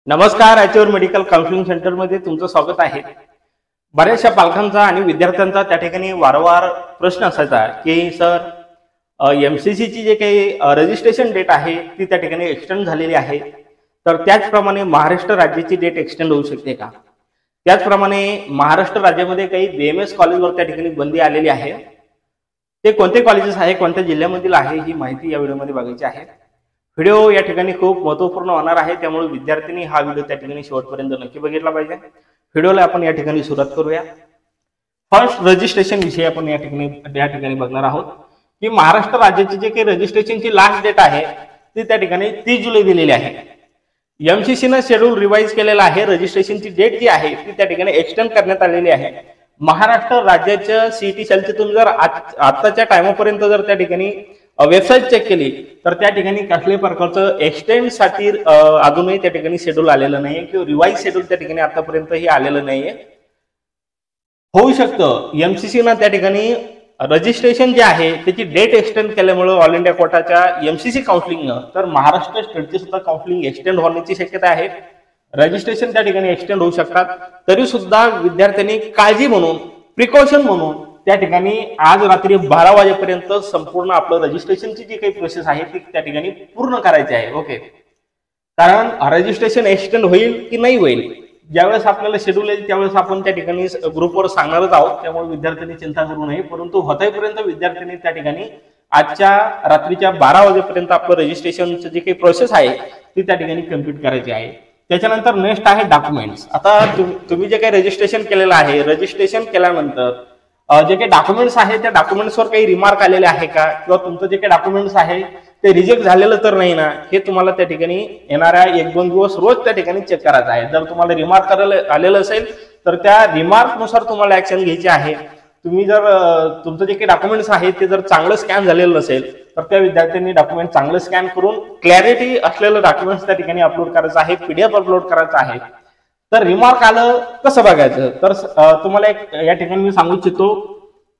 नमस्कार. Eicher medical counselling centre मध्ये तुमचं स्वागत आहे. बऱ्याचशा पालकांचा आणि विद्यार्थ्यांचा त्या ठिकाणी वारंवार प्रश्न असायचा की सर एमसीसी ची जे काही रजिस्ट्रेशन डेट आहे ती त्या ठिकाणी एक्सटेंड झालेली आहे, तर त्याचप्रमाणे महाराष्ट्र राज्याची डेट एक्सटेंड होऊ शकते का? त्याचप्रमाणे महाराष्ट्र राज्यामध्ये काही बीएमएस कॉलेजवर त्या ठिकाणी बंदी आलेली आहे. ते कोणते कॉलेजेस आहे, कोणत्या जिल्ह्यामधील आहे, ही माहिती या व्हिडिओमध्ये बघायची आहे. व्हिडिओ या ठिकाणी खूप महत्त्वपूर्ण होणार आहे, त्यामुळे विद्यार्थ्यांनी हा व्हिडिओ त्या ठिकाणी शेवटपर्यंत नक्की बघितला पाहिजे. व्हिडिओला आपण या ठिकाणी सुरुवात करूया. फर्स्ट रजिस्ट्रेशन विषयी आपण या ठिकाणी बघणार आहोत की महाराष्ट्र राज्याची जे काही रजिस्ट्रेशनची लास्ट डेट आहे ती त्या ठिकाणी 30 जुलै दिलेली आहे. एमसीसीनं शेड्यूल रिवाइज केलेला आहे. रजिस्ट्रेशनची डेट जी आहे ती त्या ठिकाणी एक्सटेंड करण्यात आलेली आहे. महाराष्ट्र राज्याच्या सीईटी सेलची तुम्ही जर आताच्या टाइमपर्यंत जर त्या ठिकाणी वेबसाईट चेक केली तर त्या ठिकाणी कसल्याही प्रकारचं एक्सटेंड साठी अजूनही त्या ठिकाणी शेड्यूल आलेलं नाहीये किंवा रिवाइज शेड्यूल त्या ठिकाणी आतापर्यंतही आलेलं नाहीये. होऊ शकतं एमसीसीनं त्या ठिकाणी रजिस्ट्रेशन जे आहे त्याची डेट एक्सटेंड केल्यामुळे ऑल इंडिया कोटाच्या एमसीसी काउन्सिलिंगनं तर महाराष्ट्र स्टेटची सुद्धा काउन्सिलिंग एक्सटेंड होण्याची शक्यता आहे. रजिस्ट्रेशन त्या ठिकाणी एक्सटेंड होऊ शकतात. तरी सुद्धा विद्यार्थ्यांनी काळजी म्हणून, प्रिकॉशन म्हणून त्या ठिकाणी आज रात्री 12 वाजेपर्यंत संपूर्ण आपलं रजिस्ट्रेशनची जी काही प्रोसेस आहे ती त्या ठिकाणी पूर्ण करायची आहे. ओके, कारण रजिस्ट्रेशन एक्सटेंड होईल की नाही होईल ज्यावेळेस आपल्याला शेड्यूल येईल त्यावेळेस आपण त्या ठिकाणी ग्रुपवर सांगणारच आहोत. त्यामुळे विद्यार्थ्यांनी चिंता करू नये, परंतु होतापर्यंत विद्यार्थ्यांनी त्या ठिकाणी आजच्या रात्रीच्या 12 वाजेपर्यंत आपलं रजिस्ट्रेशनची जी काही प्रोसेस आहे ती त्या ठिकाणी कम्प्लीट करायची आहे. त्याच्यानंतर नेक्स्ट आहे डॉक्युमेंट्स. आता तुम्ही जे काही रजिस्ट्रेशन केलेलं आहे, रजिस्ट्रेशन केल्यानंतर जे काही डॉक्युमेंट्स आहे त्या डॉक्युमेंट्सवर काही रिमार्क आलेले आहे का, किंवा तुमचं जे काही डॉक्युमेंट्स आहे ते रिजेक्ट झालेलं तर नाही ना, हे तुम्हाला त्या ठिकाणी येणाऱ्या 1-2 दिवस रोज त्या ठिकाणी चेक करायचं आहे. जर तुम्हाला रिमार्क आलेलं असेल तर त्या रिमार्क नुसार तुम्हाला ऍक्शन घ्यायची आहे. तुम्ही जर तुमचं जे काही डॉक्युमेंट्स आहे ते जर चांगलं स्कॅन झालेलं नसेल तर त्या विद्यार्थ्यांनी डॉक्युमेंट चांगलं स्कॅन करून क्लॅरिटी असलेलं डॉक्युमेंट्स त्या ठिकाणी अपलोड करायचं आहे, पीडीएफ अपलोड करायचं आहे. तर रिमार्क आलं कसं बघायचं, तर तुम्हाला एक या ठिकाणी मी सांगू इच्छितो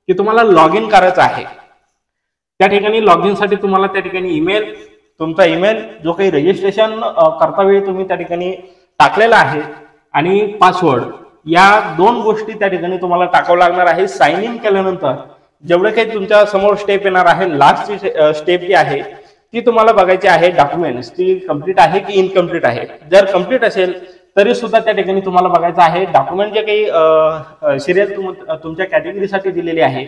की तुम्हाला लॉग इन करायचं आहे. त्या ठिकाणी लॉग इन साठी तुम्हाला त्या ठिकाणी तुमचा ईमेल जो काही रजिस्ट्रेशन करता वेळी तुम्ही त्या ठिकाणी टाकलेला आहे आणि पासवर्ड, या 2 गोष्टी त्या ठिकाणी तुम्हाला टाकावं लागणार आहे. साइन इन केल्यानंतर जेवढे काही तुमच्या समोर स्टेप येणार आहे, लास्ट स्टेप जी आहे ती तुम्हाला बघायची आहे. डॉक्युमेंट्स ती कम्प्लीट आहे की इनकम्प्लीट आहे. जर कम्प्लीट असेल तरी सुद्धा त्या ठिकाणी तुम्हाला बघायचं आहे डॉक्युमेंट जे काही सिरियल तुमच्या कॅटेगरीसाठी दिलेली आहे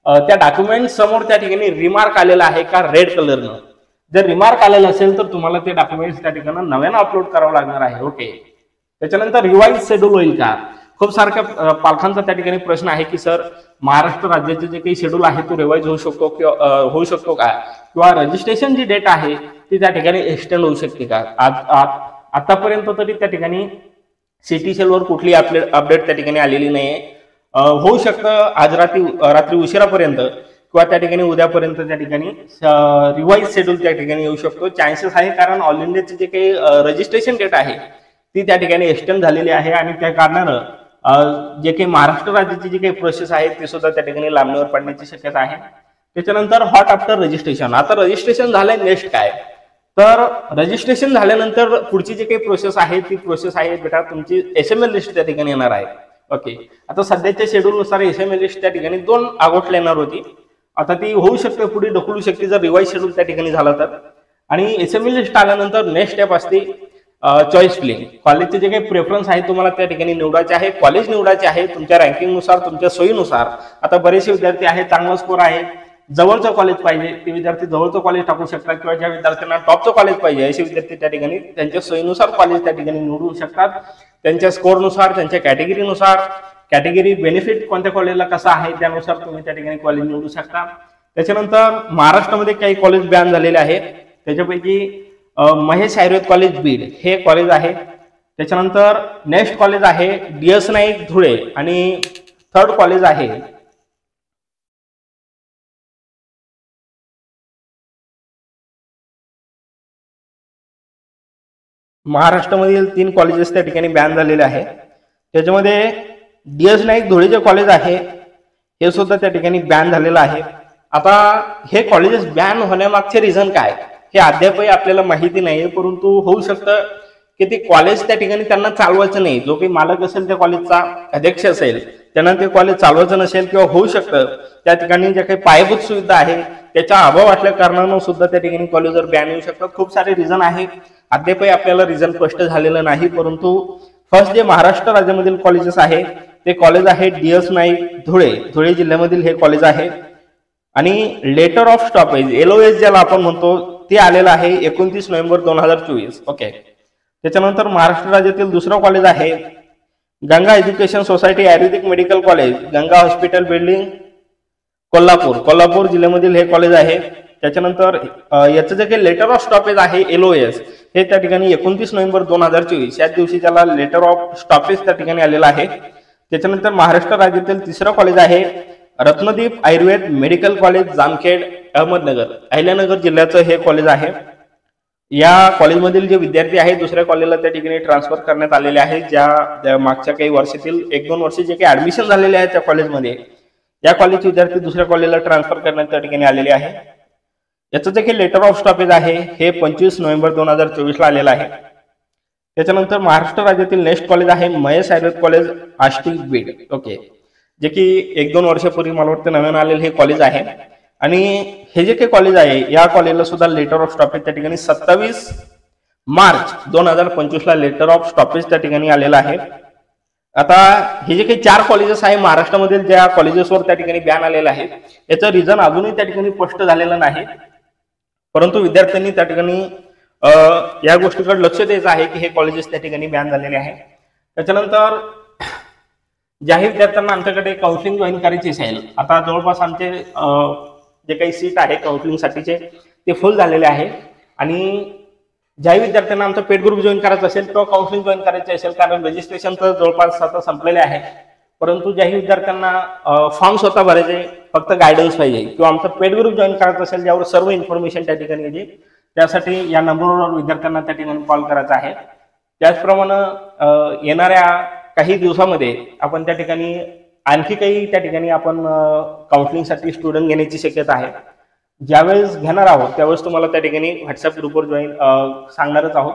त्या डॉक्युमेंट समोर त्या ठिकाणी रिमार्क आलेला आहे का रेड कलरनं. जर रिमार्क आलेलं असेल तर तुम्हाला ते डॉक्युमेंट्स त्या ठिकाणी नव्यानं अपलोड करावं लागणार आहे. ओके, त्याच्यानंतर रिवाइज शेड्यूल होईल का? खूप सारख्या पालकांचा त्या ठिकाणी प्रश्न आहे की सर महाराष्ट्र राज्याचे जे काही शेड्यूल आहे तो रिवाइज होऊ शकतो का, किंवा रजिस्ट्रेशन जी डेट आहे ती त्या ठिकाणी एक्सटेंड होऊ शकते का? आतापर्यंत तरी त्या ठिकाणी सीईटी सेलवर कुठली अपडेट त्या ठिकाणी आलेली नाहीये. होऊ शकतं आज रात्री उशिरापर्यंत किंवा त्या ठिकाणी उद्यापर्यंत त्या ठिकाणी रिवाइज शेड्यूल त्या ठिकाणी येऊ शकतो. चान्सेस आहे, कारण ऑल इंडियाची जे काही रजिस्ट्रेशन डेट आहे ती त्या ठिकाणी एक्सटेंड झालेली आहे आणि त्या कारणानं जे काही महाराष्ट्र राज्याची जी काही प्रोसेस आहे ती सुद्धा त्या ठिकाणी लांबणीवर पडण्याची शक्यता आहे. त्याच्यानंतर हॉट आफ्टर रजिस्ट्रेशन. आता रजिस्ट्रेशन झालंय, नेक्स्ट काय? तर रजिस्ट्रेशन झाल्यानंतर पुढची जी काही प्रोसेस आहे ती प्रोसेस आहे बेटा तुमची एसएमएल लिस्ट त्या ठिकाणी येणार आहे. ओके, आता सध्याच्या शेड्यूल नुसार एसएमएल लिस्ट त्या ठिकाणी 2 ऑगस्टला येणार होती. आता ती होऊ शकते, पुढे ढकलू शकते जर रिवाइज शेड्यूल त्या ठिकाणी झालं तर. आणि एसएमएल लिस्ट आल्यानंतर नेक्स्ट स्टेप असते चॉईस फिलिंग. कॉलेजचे जे काही प्रेफरन्स आहे तुम्हाला त्या ठिकाणी निवडायचे आहे, कॉलेज निवडायचे आहे तुमच्या रँकिंगनुसार, तुमच्या सोयीनुसार. आता बरेचसे विद्यार्थी आहेत चांगला स्कोर आहे, जवळचं कॉलेज पाहिजे, ते विद्यार्थी जवळचं कॉलेज टाकू शकतात, किंवा ज्या विद्यार्थ्यांना टॉपचं कॉलेज पाहिजे असे विद्यार्थी त्या ठिकाणी त्यांच्या सोयीनुसार कॉलेज त्या ठिकाणी निवडू शकतात. त्यांच्या स्कोरनुसार, त्यांच्या कॅटेगरीनुसार, कॅटेगरी बेनिफिट कोणत्या कॉलेजला कसा आहे त्यानुसार तुम्ही त्या ठिकाणी कॉलेज निवडू शकता. त्याच्यानंतर महाराष्ट्रामध्ये काही कॉलेज बॅन झालेले आहेत. त्याच्यापैकी महेश आयुर्वेद कॉलेज बीड हे कॉलेज आहे. त्याच्यानंतर नेक्स्ट कॉलेज आहे DS नाईक धुळे, आणि थर्ड कॉलेज आहे महाराष्ट्रामधील 3 कॉलेजेस त्या ठिकाणी बॅन झालेले आहे. त्याच्यामध्ये DS नाईक धुळे जे कॉलेज आहे हे सुद्धा त्या ठिकाणी बॅन झालेलं आहे. आता हे कॉलेजेस बॅन होण्यामागचे रिझन काय हे अद्यापही आपल्याला माहिती नाहीये, परंतु होऊ शकतं की ते कॉलेज त्या ठिकाणी त्यांना चालवायचं नाही, जो काही मालक असेल त्या कॉलेजचा अध्यक्ष असेल त्यांना ते कॉलेज चालवायचं नसेल किंवा होऊ शकतं त्या ठिकाणी ज्या काही पायाभूत सुविधा आहे त्याचा अभाव असल्या कारणानं सुद्धा त्या ठिकाणी कॉलेजवर बॅन येऊ शकतात. खूप सारे रिझन आहे, अद्यापही आपल्याला रिझन स्पष्ट झालेलं नाही. परंतु फर्स्ट जे महाराष्ट्र राज्यामधील कॉलेजेस आहे ते कॉलेज आहे DS नाईक धुळे जिल्ह्यामधील हे कॉलेज आहे. आणि लेटर ऑफ स्टॉपेज LOS ज्याला आपण म्हणतो ते आलेलं आहे 29 नोव्हेंबर 2024. ओके. त्याच्यानंतर महाराष्ट्र राज्यातील दुसरं कॉलेज आहे Ganga education society ayurvedic medical college, Ganga hospital building, Kolhapur जिल्ह्यामधील हे कॉलेज आहे. त्याच्यानंतर याचं जे काही लेटर ऑफ स्टॉपेज आहे LOS हे त्या ठिकाणी 29 नोव्हेंबर 2024 याच दिवशी त्याला लेटर ऑफ स्टॉपेज त्या ठिकाणी आलेला आहे. त्याच्यानंतर महाराष्ट्र राज्यातील तिसरं कॉलेज आहे रत्नदीप आयुर्वेद मेडिकल कॉलेज, जामखेड, अहिल्यानगर जिल्ह्याचं हे कॉलेज आहे. या कॉलेजमधील जे विद्यार्थी आहेत दुसऱ्या कॉलेजला त्या ठिकाणी ट्रान्सफर करण्यात आलेले आहे. ज्या मागच्या काही वर्षातील 1-2 वर्ष जे काही ऍडमिशन झालेले आहेत त्या कॉलेजमध्ये या कॉलेजचे विद्यार्थी दुसऱ्या कॉलेजला ट्रान्सफर करण्यात त्या ठिकाणी आलेले आहे. याचं जे काही लेटर ऑफ स्टॉपेज आहे हे 25 नोव्हेंबर 2024 ला आलेलं आहे. त्याच्यानंतर महाराष्ट्र राज्यातील नेक्स्ट कॉलेज आहे महेश आयुर्वेद कॉलेज, आष्टी, बीड. ओके. जे की 1-2 वर्षापूर्वी मला वाटतं नवीन आलेलं हे कॉलेज आहे. आणि हे जे काही कॉलेज आहे या कॉलेजला सुद्धा लेटर ऑफ स्टॉपेज त्या ठिकाणी 27 मार्च 2025 ला लेटर ऑफ स्टॉपेज त्या ठिकाणी आलेला आहे. आता हे जे काही 4 कॉलेजेस आहे महाराष्ट्रामधील ज्या कॉलेजेसवर त्या ठिकाणी बॅन आलेला आहे याचं रिझन अजूनही त्या ठिकाणी स्पष्ट झालेलं नाही. परंतु विद्यार्थ्यांनी त्या ठिकाणी या गोष्टीकडे लक्ष द्यायचं आहे की हे कॉलेजेस त्या ठिकाणी बॅन झालेले आहे. त्याच्यानंतर ज्याही विद्यार्थ्यांना आमच्याकडे काउन्सिलिंग जॉईन करायची असेल, आता जवळपास आमचे जे काही सीट आहे काउन्सिलिंग साठीचे ते फुल झालेले आहे. आणि ज्याही विद्यार्थ्यांना आमचा पेड ग्रुप जॉईन करायचा असेल तो काउन्सिलिंग जॉईन करायचे असेल, कारण रजिस्ट्रेशन तर जवळपास आता संपलेले आहे. परंतु ज्याही विद्यार्थ्यांना फॉर्म स्वतः भरायचे, फक्त गायडन्स पाहिजे किंवा आमचा पेड ग्रुप जॉईन करायचा असेल ज्यावर सर्व इन्फॉर्मेशन त्या ठिकाणी येते, त्यासाठी या नंबरवर विद्यार्थ्यांना त्या ठिकाणी कॉल करायचा आहे. त्याचप्रमाणे येणाऱ्या काही दिवसामध्ये आपण त्या ठिकाणी आणखी काही त्या ठिकाणी आपण काउन्सिलिंगसाठी स्टुडंट घेण्याची शक्यता आहे. ज्यावेळेस घेणार आहोत त्यावेळेस तुम्हाला त्या ठिकाणी व्हॉट्सअप ग्रुपवर जॉईन सांगणारच आहोत.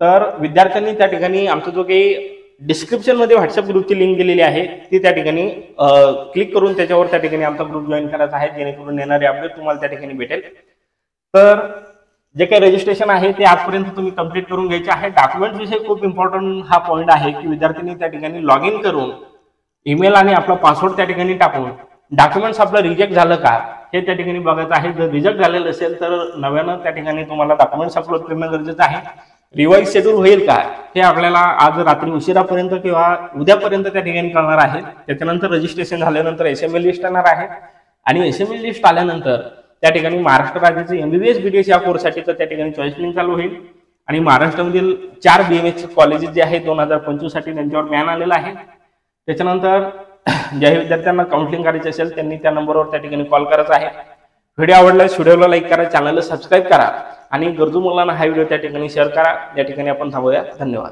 तर विद्यार्थ्यांनी त्या ठिकाणी आमचा जो काही डिस्क्रिप्शन मध्ये व्हॉट्सअप ग्रुपची लिंक दिलेली आहे ती त्या ठिकाणी क्लिक करून त्याच्यावर त्या ठिकाणी आमचा ग्रुप जॉईन करायचा आहे, जेणेकरून येणारे अपडेट तुम्हाला त्या ठिकाणी भेटेल. तर जे काही रजिस्ट्रेशन आहे ते आजपर्यंत तुम्ही कंप्लीट करून घ्यायचे आहे. डॉक्युमेंट विषयी खूप इम्पॉर्टंट हा पॉईंट आहे की विद्यार्थ्यांनी त्या ठिकाणी लॉग इन करून ईमेल आणि आपला पासवर्ड त्या ठिकाणी टाकून डॉक्युमेंट्स आपलं रिजेक्ट झालं का हे त्या ठिकाणी बघायचं आहे. जर रिजेक्ट झालेलं असेल तर नव्यानं त्या ठिकाणी तुम्हाला डॉक्युमेंट्स अपलोड करणं गरजेचं आहे. रिवाईज शेड्यूल होईल का हे आपल्याला आज रात्री उशिरापर्यंत किंवा उद्यापर्यंत त्या ठिकाणी कळणार आहे. त्याच्यानंतर रजिस्ट्रेशन झाल्यानंतर SML लिस्ट येणार आहे आणि SML लिस्ट आल्यानंतर त्या ठिकाणी महाराष्ट्र राज्याचे MBBS BDS या कोर्ससाठी त्या ठिकाणी चॉईसलिंग चालू होईल. आणि महाराष्ट्रामधील 4 BMS कॉलेजेस जे आहेत 2025 साठी त्यांच्यावर बॅन आलेला आहे. त्याच्यानंतर ज्या विद्यार्थ्यांना काउन्सिलिंग करायचे असेल त्यांनी त्या नंबरवर त्या ठिकाणी कॉल करायचा आहे. व्हिडिओ आवडल्यास व्हिडिओला लाईक करा, चॅनलला सबस्क्राईब करा आणि गरजू मुलांना हा व्हिडिओ त्या ठिकाणी शेअर करा. या ठिकाणी आपण थांबूया. धन्यवाद.